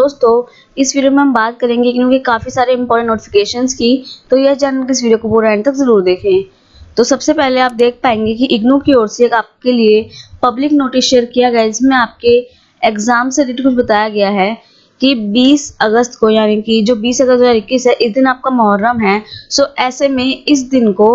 दोस्तों, इस वीडियो में हम बात करेंगे क्योंकि काफ़ी सारे इंपॉर्टेंट नोटिफिकेशंस की, तो यह जानकर इस वीडियो को पूरा एंड तक ज़रूर देखें। तो सबसे पहले आप देख पाएंगे कि इग्नू की ओर से एक आपके लिए पब्लिक नोटिस शेयर किया गया है, जिसमें आपके एग्जाम से रिलेटेड कुछ बताया गया है कि 20 अगस्त को, यानी कि जो 20 अगस्त 2021 है, इस दिन आपका मुहर्रम है। सो ऐसे में इस दिन को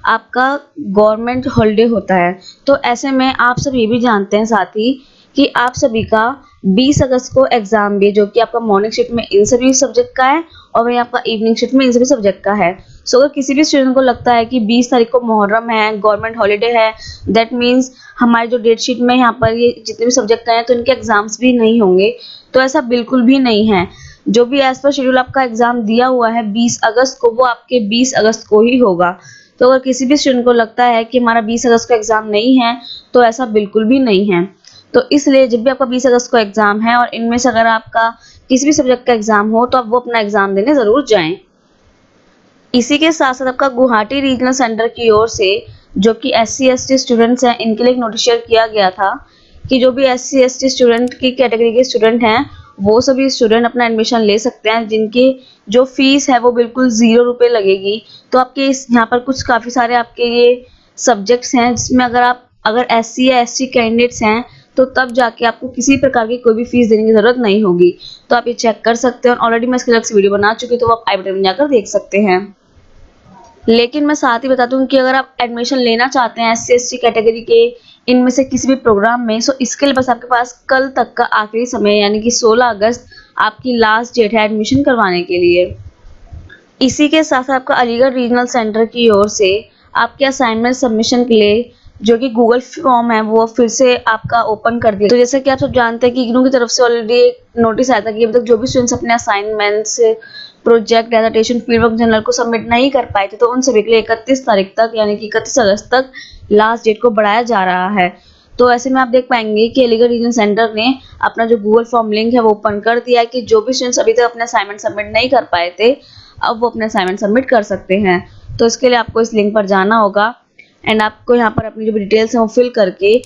आपका गवर्नमेंट हॉलिडे होता है। तो ऐसे में आप सब ये भी जानते हैं साथ ही कि आप सभी का 20 अगस्त को एग्जाम भी है, जो कि आपका मॉर्निंग शिफ्ट में इन सभी सब्जेक्ट का है और वहीं आपका इवनिंग शिफ्ट में इन सभी सब्जेक्ट का है। सो अगर किसी भी स्टूडेंट को लगता है कि 20 तारीख को मुहर्रम है, गवर्नमेंट हॉलिडे है, दैट मीन्स हमारे जो डेट शीट में यहाँ पर ये जितने भी सब्जेक्ट हैं तो इनके एग्जाम्स भी नहीं होंगे, तो ऐसा बिल्कुल भी नहीं है। जो भी एज पर शेड्यूल आपका एग्जाम दिया हुआ है 20 अगस्त को, वो आपके 20 अगस्त को ही होगा। तो अगर किसी भी स्टूडेंट को लगता है कि हमारा 20 अगस्त को एग्जाम नहीं है, तो ऐसा बिल्कुल भी नहीं है। तो इसलिए जब भी आपका 20 अगस्त को एग्जाम है और इनमें से अगर आपका किसी भी सब्जेक्ट का एग्जाम हो, तो आप वो अपना एग्जाम देने जरूर जाएं। इसी के साथ साथ आपका गुवाहाटी रीजनल सेंटर की ओर से जो कि SC/ST स्टूडेंट्स हैं, इनके लिए एक नोटिस शेयर किया गया था कि जो भी SC/ST स्टूडेंट की कैटेगरी के स्टूडेंट हैं, वो सभी स्टूडेंट अपना एडमिशन ले सकते हैं, जिनकी जो फीस है वो बिल्कुल 0 रुपये लगेगी। तो आपके यहाँ पर कुछ काफ़ी सारे आपके ये सब्जेक्ट्स हैं, जिसमें अगर SC या ST कैंडिडेट्स हैं, तो तब जाके आपको किसी प्रकार की कोई भी फीस देने की जरूरत नहीं होगी। तो आप ये चेक कर सकते हैं, और ऑलरेडी मैं इसके अलग से वीडियो बना चुकी हूँ, तो आप आई बटन में जाकर देख सकते हैं। लेकिन मैं साथ ही बता दूं कि अगर आप एडमिशन लेना चाहते हैं SC/ST कैटेगरी के इनमें से किसी भी प्रोग्राम में, सो इसके लिए बस आपके पास कल तक का आखिरी समय यानी कि 16 अगस्त आपकी लास्ट डेट है एडमिशन करवाने के लिए। इसी के साथ साथ आपका अलीगढ़ रीजनल सेंटर की ओर से आपके असाइनमेंट सबमिशन के लिए जो कि गूगल फॉर्म है, वो फिर से आपका ओपन कर दिया। तो जैसा कि आप सब जानते हैं कि इग्नू की तरफ से ऑलरेडी एक नोटिस आया था कि अभी तक जो भी स्टूडेंट्स अपने assignments, project, dissertation, field work journal को सबमिट नहीं कर पाए थे, तो उन सभी के लिए 31 तारीख तक यानी कि 31 अगस्त तक लास्ट डेट को बढ़ाया जा रहा है। तो ऐसे में आप देख पाएंगे कि अलीगढ़ रीजनल सेंटर ने अपना जो गूगल फॉर्म लिंक है वो ओपन कर दिया है कि जो भी स्टूडेंट्स अभी तक अपने असाइनमेंट सबमिट नहीं कर पाए थे, अब वो अपने असाइनमेंट सबमिट कर सकते हैं। तो इसके लिए आपको इस लिंक पर जाना होगा एंड आपको यहाँ पर अपनी जो भी डिटेल्स हैं वो फिल करके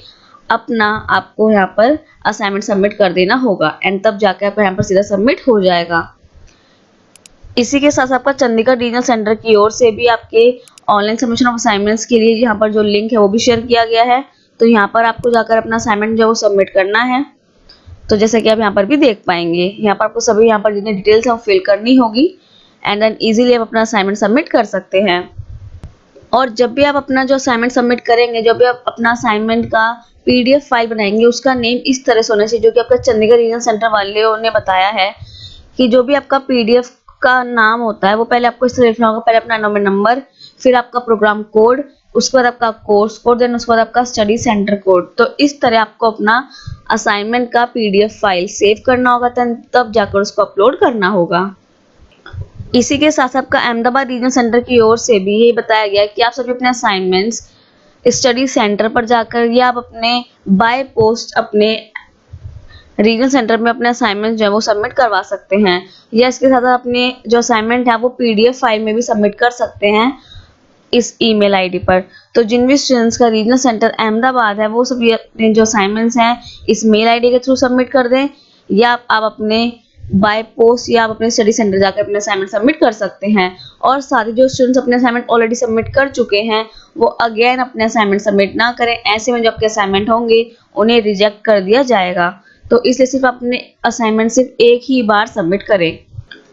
आपको यहाँ पर असाइनमेंट सबमिट कर देना होगा, एंड तब जाके आपका यहाँ पर सीधा सबमिट हो जाएगा। इसी के साथ आपका चंडीगढ़ रीजनल सेंटर की ओर से भी आपके ऑनलाइन सबमिशन ऑफ असाइनमेंट्स के लिए यहाँ पर जो लिंक है वो भी शेयर किया गया है। तो यहाँ पर आपको जाकर अपना असाइनमेंट जो है वो सबमिट करना है। तो जैसे कि आप यहाँ पर भी देख पाएंगे, यहाँ पर आपको सभी यहाँ पर जितनी डिटेल्स है वो फिल करनी होगी, एंड देन इजीली आप अपना असाइनमेंट सबमिट कर सकते हैं। और जब भी आप अपना जो असाइनमेंट सबमिट करेंगे, जब भी आप अपना असाइनमेंट का PDF फाइल बनाएंगे, उसका नेम इस तरह से होना चाहिए जो कि आपका चंडीगढ़ रीजनल सेंटर वालों ने बताया है कि जो भी आपका PDF का नाम होता है वो पहले आपको इस तरह लिखना होगा। पहले अपना नंबर, फिर आपका प्रोग्राम कोड, उसके बाद आपका कोर्स कोड, देन उसके बाद आपका स्टडी सेंटर कोड। तो इस तरह आपको अपना असाइनमेंट का PDF फाइल सेव करना होगा, तब जाकर उसको अपलोड करना होगा। इसी के साथ आपका अहमदाबाद रीजनल सेंटर की ओर से भी यही बताया गया कि आप सभी अपने असाइनमेंट्स स्टडी सेंटर पर जाकर या आप अपने बाय पोस्ट अपने रीजनल सेंटर में अपने असाइनमेंट जो है वो सबमिट करवा सकते हैं, या इसके साथ अपने जो असाइनमेंट है वो PDF फाइल में भी सबमिट कर सकते हैं इस ईमेल ID पर। तो जिन भी स्टूडेंट्स का रीजनल सेंटर अहमदाबाद है, वो सभी अपने जो असाइनमेंट्स हैं इस मेल ID के थ्रू सबमिट कर दें, या आप अपने बाय पोस्ट या आप अपने स्टडी सेंटर जाकर अपने असाइनमेंट सबमिट कर सकते हैं। और सारे जो स्टूडेंट्स अपने असाइनमेंट ऑलरेडी सबमिट कर चुके हैं, वो अगेन अपने असाइनमेंट सबमिट ना करें। ऐसे में जो आपके असाइनमेंट होंगे उन्हें रिजेक्ट कर दिया जाएगा। तो इसलिए सिर्फ अपने असाइनमेंट सिर्फ एक ही बार सबमिट करें।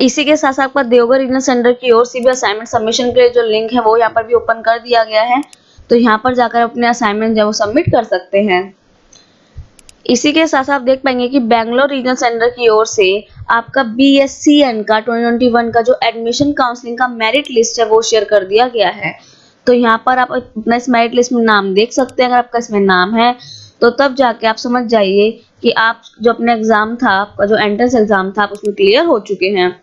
इसी के साथ आपका देवघर रीजनल सेंटर की ओर से भी असाइनमेंट सबमिशन के लिए जो लिंक है वो यहाँ पर भी ओपन कर दिया गया है। तो यहाँ पर जाकर अपने असाइनमेंट जो वो सबमिट कर सकते हैं। इसी के साथ आप देख पाएंगे कि बेंगलोर रीजनल सेंटर की ओर से आपका BSCN का 2021 का जो एडमिशन काउंसलिंग का मेरिट लिस्ट है वो शेयर कर दिया गया है। तो यहाँ पर आप अपना इस मेरिट लिस्ट में नाम देख सकते हैं। अगर आपका इसमें नाम है तो तब जाके आप समझ जाइए कि आप जो अपना एग्जाम था, आपका जो एंट्रेंस एग्जाम था, आप उसमें क्लियर हो चुके हैं।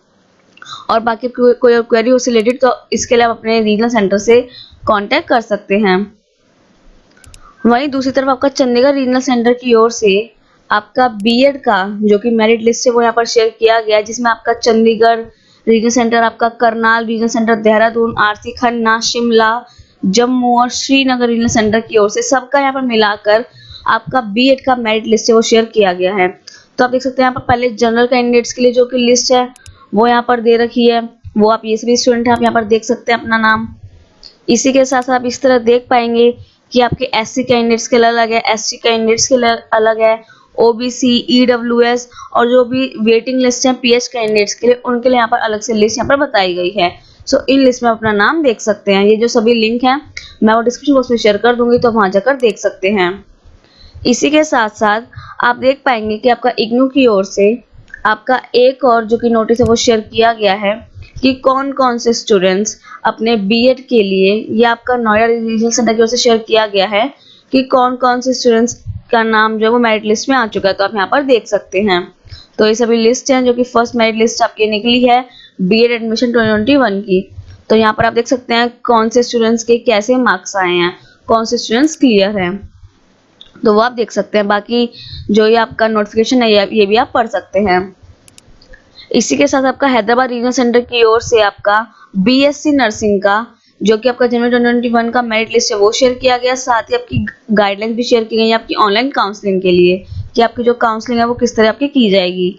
और बाकी कोई क्वेरी उससे रिलेटेड, तो इसके लिए आप अपने रीजनल सेंटर से कांटेक्ट कर सकते हैं। वहीं दूसरी तरफ आपका चंडीगढ़ रीजनल सेंटर की ओर से आपका B.Ed का जो कि मेरिट लिस्ट है वो यहाँ पर शेयर किया गया है, जिसमें आपका चंडीगढ़ रीजनल सेंटर, आपका Karnal regional centre, Dehradun, RC Khanna, Shimla, Jammu और श्रीनगर रीजनल सेंटर की ओर से सबका यहाँ पर मिलाकर आपका B.Ed का मेरिट लिस्ट है वो शेयर किया गया है। तो आप देख सकते हैं यहाँ पर पहले जनरल कैंडिडेट्स के लिए जो कि लिस्ट है वो यहाँ पर दे रखी है, वो आप ये सभी स्टूडेंट हैं, आप यहाँ पर देख सकते हैं अपना नाम। इसी के साथ आप इस तरह देख पाएंगे कि आपके एससी कैंडिडेट्स के लिए अलग है, एसटी कैंडिडेट्स के लिए अलग है, ओबीसी, ईडब्ल्यूएस और जो भी वेटिंग लिस्ट है पीएच कैंडिडेट्स के लिए, उनके लिए यहाँ पर अलग से लिस्ट यहाँ पर बताई गई है। सो इन लिस्ट में अपना नाम देख सकते हैं। ये जो सभी लिंक हैं मैं वो डिस्क्रिप्शन बॉक्स में शेयर कर दूंगी, तो वहां जाकर देख सकते हैं। इसी के साथ साथ आप देख पाएंगे कि आपका इग्नू की ओर से आपका एक और जो कि नोटिस है वो शेयर किया गया है कि कौन कौन से स्टूडेंट्स अपने बीएड के लिए, या आपका नोएडा रीजनल सेंटर की ओर से शेयर किया गया है कि कौन कौन से स्टूडेंट्स का नाम जो है वो मेरिट लिस्ट में आ चुका है, तो आप यहाँ पर देख सकते हैं। तो ये सभी लिस्ट हैं जो कि फर्स्ट मेरिट लिस्ट आपकी निकली है बीएड एडमिशन 2021 की। तो यहाँ पर आप देख सकते हैं कौन से स्टूडेंट्स के कैसे मार्क्स आए हैं, कौन से स्टूडेंट्स क्लियर हैं, तो वो आप देख सकते हैं। बाकी जो ये आपका नोटिफिकेशन है ये भी आप पढ़ सकते हैं। इसी के साथ आपका हैदराबाद रीजनल सेंटर की ओर से आपका बीएससी नर्सिंग का जो कि आपका जनवरी 2021 का मेरिट लिस्ट है वो शेयर किया गया। साथ ही आपकी गाइडलाइंस भी शेयर की गई है आपकी ऑनलाइन काउंसलिंग के लिए कि आपकी जो काउंसलिंग है वो किस तरह आपकी की जाएगी।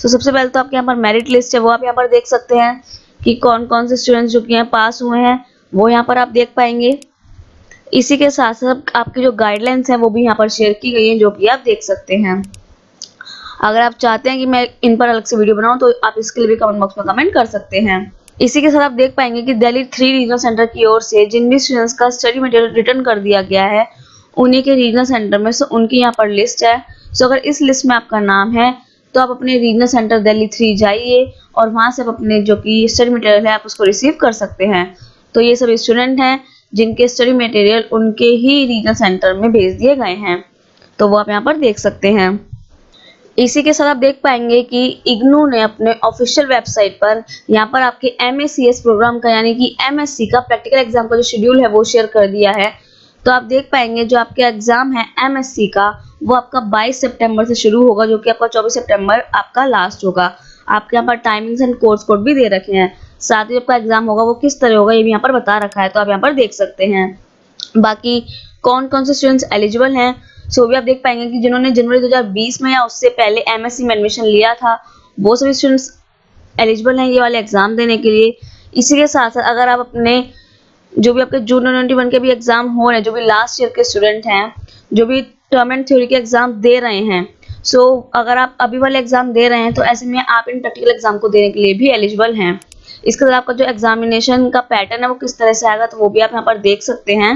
तो सबसे पहले तो आपके यहाँ पर मेरिट लिस्ट है वो आप यहाँ पर देख सकते हैं कि कौन कौन से स्टूडेंट्स जो कि यहाँ पास हुए हैं वो यहाँ पर आप देख पाएंगे। इसी के साथ साथ आपकी जो गाइडलाइंस है वो भी यहाँ पर शेयर की गई है जो कि आप देख सकते हैं। अगर आप चाहते हैं कि मैं इन पर अलग से वीडियो बनाऊं तो आप इसके लिए भी कमेंट बॉक्स में कमेंट कर सकते हैं। इसी के साथ आप देख पाएंगे कि दिल्ली 3 रीजनल सेंटर की ओर से जिन भी स्टूडेंट्स का स्टडी मटेरियल रिटर्न कर दिया गया है उन्हीं के रीजनल सेंटर में से उनकी यहाँ पर लिस्ट है। सो अगर इस लिस्ट में आपका नाम है तो आप अपने रीजनल सेंटर दिल्ली 3 जाइए और वहां से आप अपने जो कि स्टडी मटेरियल है आप उसको रिसीव कर सकते हैं। तो ये सभी स्टूडेंट हैं जिनके स्टडी मटेरियल उनके ही रीजनल सेंटर में भेज दिए गए हैं, तो वो आप यहाँ पर देख सकते हैं। इसी के साथ आप देख पाएंगे कि इग्नू ने अपने ऑफिशियल वेबसाइट पर यहाँ पर आपके MACS प्रोग्राम का यानी कि MSc का प्रैक्टिकल एग्जाम का जो शेड्यूल है वो शेयर कर दिया है। तो आप देख पाएंगे जो आपके एग्जाम है MSc का वो आपका 22 सितंबर से शुरू होगा जो कि आपका 24 सितंबर आपका लास्ट होगा। आपके यहाँ पर टाइमिंग्स एंड कोर्स कोड भी दे रखे हैं। साथ ही आपका एग्जाम होगा वो किस तरह होगा ये भी यहाँ पर बता रखा है, तो आप यहाँ पर देख सकते हैं। बाकी कौन कौन से स्टूडेंट्स एलिजिबल हैं सो भी आप देख पाएंगे कि जिन्होंने जनवरी 2020 में या उससे पहले MSc में एडमिशन लिया था वो सभी स्टूडेंट्स एलिजिबल हैं ये वाले एग्जाम देने के लिए। इसी के साथ साथ अगर आप अपने जो भी आपके जून 2021 के भी एग्जाम हो रहे हैं, जो भी लास्ट ईयर के स्टूडेंट हैं जो भी टर्म एंड थ्योरी के एग्जाम दे रहे हैं, सो अगर आप अभी वाले एग्जाम दे रहे हैं तो ऐसे में आप इन प्रैक्टिकल एग्जाम को देने के लिए भी एलिजिबल हैं। इसके साथ आपका जो एग्जामिनेशन का पैटर्न है वो किस तरह से आएगा तो वो भी आप यहाँ पर देख सकते हैं।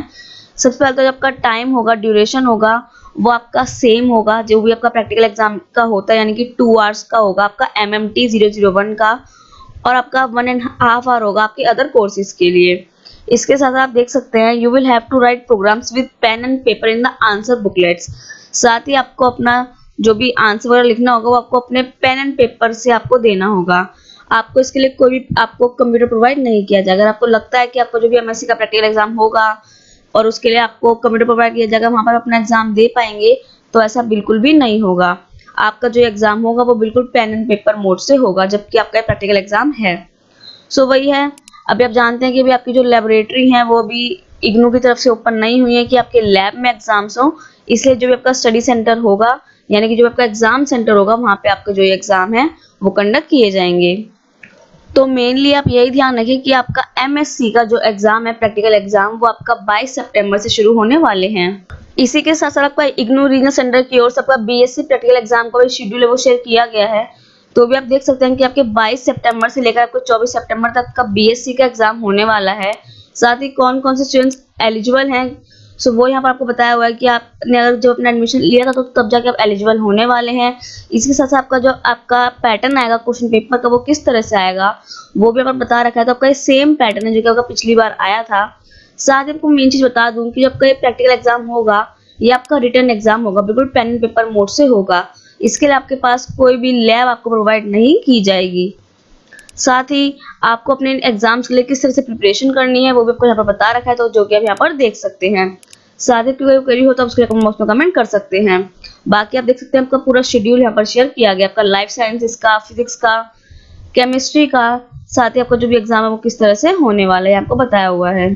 सबसे पहले तो जो आपका टाइम होगा, ड्यूरेशन होगा वो आपका सेम होगा जो भी आपका प्रैक्टिकल एग्जाम का होता है, यानी कि 2 आवर्स का होगा आपका MMT 001 का, और आपका 1.5 आवर होगा आपके अदर कोर्सेज के लिए। इसके साथ आप देख सकते हैं you will have to write programs with pen and paper in the answer booklets. साथ ही आपको अपना जो भी आंसर वगैरह लिखना होगा वो आपको अपने पेन एंड पेपर से आपको देना होगा। आपको इसके लिए कोई भी आपको कंप्यूटर प्रोवाइड नहीं किया जाएगा। अगर आपको लगता है कि आपको जो भी MSc का प्रैक्टिकल एग्जाम होगा और उसके लिए आपको कंप्यूटर प्रोवाइड किया जाएगा वहां पर अपना एग्जाम दे पाएंगे, तो ऐसा बिल्कुल भी नहीं होगा। आपका जो एग्जाम होगा वो बिल्कुल पेन एंड पेपर मोड से होगा जबकि आपका प्रैक्टिकल एग्जाम है। सो वही है। अभी आप जानते हैं कि भी आपकी जो लेबोरेटरी है वो भी इग्नू की तरफ से ओपन नहीं हुई है कि आपके लैब में एग्जाम्स हो, इसलिए जो भी आपका स्टडी सेंटर होगा यानी कि जो आपका एग्जाम सेंटर होगा वहां पे आपका जो एग्जाम है वो कंडक्ट किए जाएंगे। तो मेनली आप यही ध्यान रखें कि आपका MSc का जो एग्जाम है प्रैक्टिकल एग्जाम वो आपका 22 सितंबर से शुरू होने वाले हैं। इसी के साथ साथ आपका इग्नू रीजनल सेंटर की ओर से आपका BSc प्रैक्टिकल एग्जाम का भी शेड्यूल है वो शेयर किया गया है। तो भी आप देख सकते हैं कि आपके 22 सितंबर से लेकर आपको 24 सितंबर तक का BSc का एग्जाम होने वाला है। साथ ही कौन कौन से स्टूडेंट्स एलिजिबल हैं सो वो यहाँ पर आपको बताया हुआ है कि आपने अगर जब अपना एडमिशन लिया था तो तब जाके आप एलिजिबल होने वाले हैं। इसके साथ साथ आपका जो आपका पैटर्न आएगा क्वेश्चन पेपर का वो किस तरह से आएगा वो भी आपको बता रखा है। तो आपका सेम पैटर्न है जो कि आपका पिछली बार आया था। साथ ही आपको मेन चीज बता दूं कि जब आपका प्रैक्टिकल एग्जाम होगा या आपका रिटर्न एग्जाम होगा बिल्कुल पेन एंड पेपर मोड से होगा। इसके लिए आपके पास कोई भी लैब आपको प्रोवाइड नहीं की जाएगी। साथ ही आपको अपने एग्जाम्स के लिए किस तरह से प्रिपरेशन करनी है वो भी आपको यहाँ पर बता रखा है, तो जो कि आप यहाँ पर देख सकते हैं। साथ ही कोई क्वेरी हो तो आप उसके कमेंट बॉक्स में कमेंट कर सकते हैं। बाकी आप देख सकते हैं आपका पूरा शेड्यूल यहाँ पर शेयर किया गया, आपका लाइफ साइंसेस का, फिजिक्स का, केमिस्ट्री का, साथ ही आपका जो भी एग्जाम है वो किस तरह से होने वाला है आपको बताया हुआ है।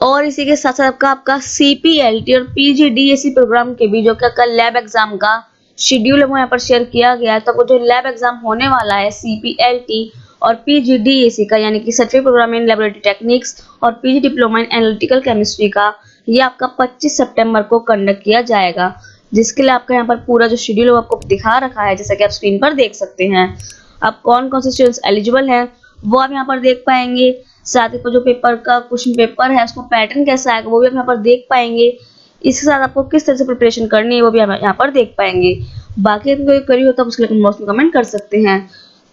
और इसी के साथ साथ आपका CPLT और PGDAC प्रोग्राम के भी जो कि आपका लैब एग्जाम का शेड्यूल वो यहाँ पर शेयर किया गया है। तो वो जो लैब एग्जाम होने वाला है CPLT और PGDAC का, यानी कि certificate program in laboratory techniques और PG diploma in analytical chemistry का, ये आपका 25 सितंबर को कंडक्ट किया जाएगा। जिसके लिए आपका यहाँ पर पूरा जो शेड्यूल है वो आपको दिखा रखा है, जैसा कि आप स्क्रीन पर देख सकते हैं। अब कौन कौन से स्टूडेंट्स एलिजिबल हैं वो आप यहाँ पर देख पाएंगे। साथ ही जो पेपर का क्वेश्चन पेपर है उसको पैटर्न कैसा आएगा वो भी आप यहाँ पर देख पाएंगे। इसके साथ आपको किस तरह से प्रिपरेशन करनी है वो भी हम यहाँ पर देख पाएंगे। बाकी अगर कोई क्वेरी हो तो आप उसके लिए बॉक्स में कमेंट कर सकते हैं।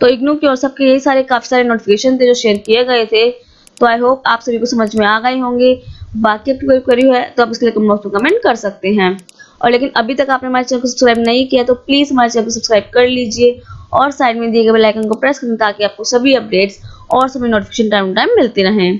तो इग्नू की ओर से आपके यही सारे काफी सारे नोटिफिकेशन थे जो शेयर किए गए थे। तो आई होप आप सभी को समझ में आ गए होंगे। बाकी आपकी कोई क्वेरी है तो आप उसके लिए बॉक्स में कमेंट कर सकते हैं। और लेकिन अभी तक आपने हमारे चैनल को सब्सक्राइब नहीं किया तो प्लीज हमारे चैनल को सब्सक्राइब कर लीजिए और साइड में दिए गए बेल आइकन को प्रेस करें ताकि आपको सभी अपडेट्स और सभी नोटिफिकेशन टाइम मिलते रहें।